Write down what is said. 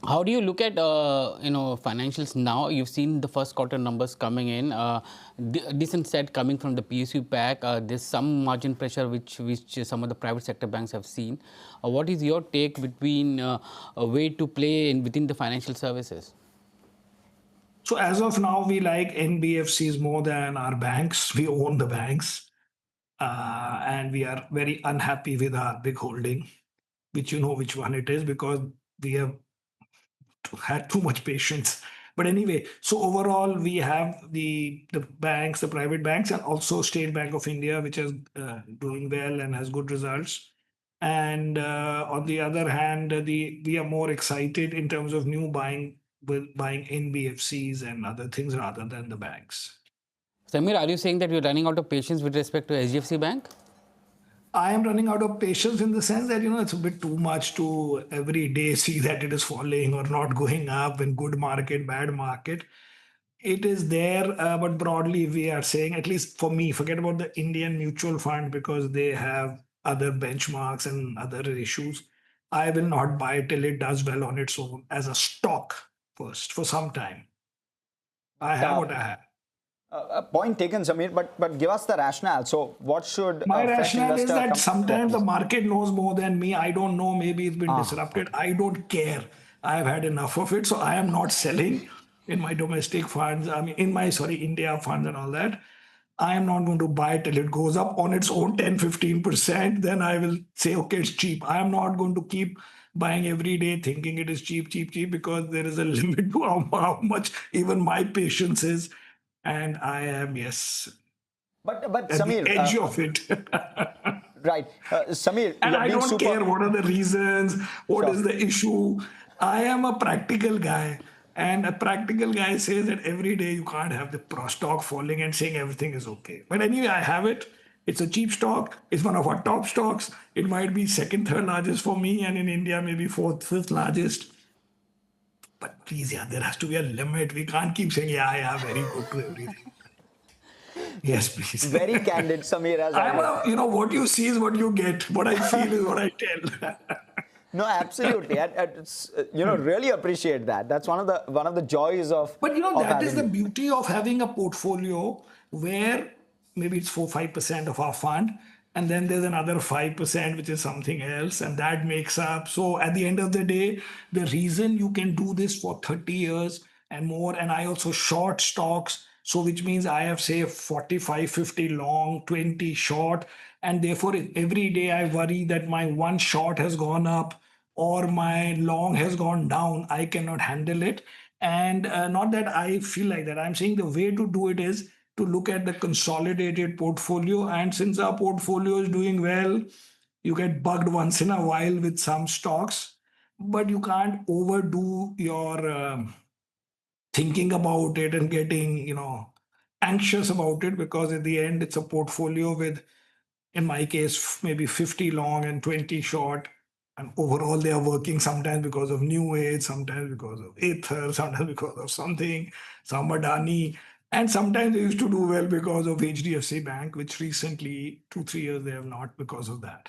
How do you look at financials now? You've seen the first quarter numbers coming in, decent set coming from the PSU pack. There's some margin pressure which some of the private sector banks have seen. What is your take between a way to play within the financial services? So as of now, we like NBFCs more than our banks. We own the banks, and we are very unhappy with our big holding, which you know which one it is because we have had too much patience. But anyway, so overall, we have the banks, the private banks, and also State Bank of India, which is doing well and has good results. And on the other hand, the we are more excited in terms of new buying with buying NBFCs and other things rather than the banks. Samir, are you saying that you're running out of patience with respect to HDFC Bank? I am running out of patience in the sense that it's a bit too much to every day see that it is falling or not going up in good market, bad market. It is there, but broadly we are saying, at least for me, forget about the Indian mutual fund because they have other benchmarks and other issues. I will not buy till it does well on its own as a stock first for some time. I But have what I have. point taken, Samir. But give us the rationale. So what should My a fresh rationale is investor that come? Yeah, sometimes the please. market knows more than me. I don't know. Maybe it's been disrupted. Okay. I don't care. I've had enough of it. So I am not selling in my domestic funds. I mean, in my, sorry, India funds and all that. I am not going to buy till it goes up on its own 10-15%. Then I will say, okay, it's cheap. I am not going to keep buying every day thinking it is cheap, cheap, cheap because there is a limit to how much even my patience is. And I am, yes, But at the Samir, edge of it. right, Samir, And you're I being don't super. care what are the reasons, what Sure. is the issue. I am a practical guy. And a practical guy says that every day you can't have the stock falling and saying everything is okay. But anyway, I have it. It's a cheap stock. It's one of our top stocks. It might be second, third largest for me, and in India, maybe fourth, fifth largest. But please, yeah, there has to be a limit. We can't keep saying, yeah, yeah, very good to everything. Yes, please. Very candid, Samir, as I'm always. a, what you see is what you get. What I feel is what I tell. No, absolutely. It's, really appreciate that. That's one of the joys of But that is having the you. beauty of having a portfolio where maybe it's 4-5% of our fund, and then there's another 5% which is something else, and that makes up. So at the end of the day, the reason you can do this for 30 years and more, and I also short stocks, so which means I have say 45, 50 long, 20 short, and therefore every day I worry that my one short has gone up or my long has gone down. I cannot handle it. And not that I feel like that. I'm saying the way to do it is to look at the consolidated portfolio. And since our portfolio is doing well, you get bugged once in a while with some stocks, but you can't overdo your thinking about it and getting, anxious about it because at the end, it's a portfolio with, in my case, maybe 50 long and 20 short. And overall, they are working sometimes because of new age, sometimes because of ether, sometimes because of something, some Adani. And sometimes they used to do well because of HDFC Bank, which recently, 2-3 years, they have not because of that.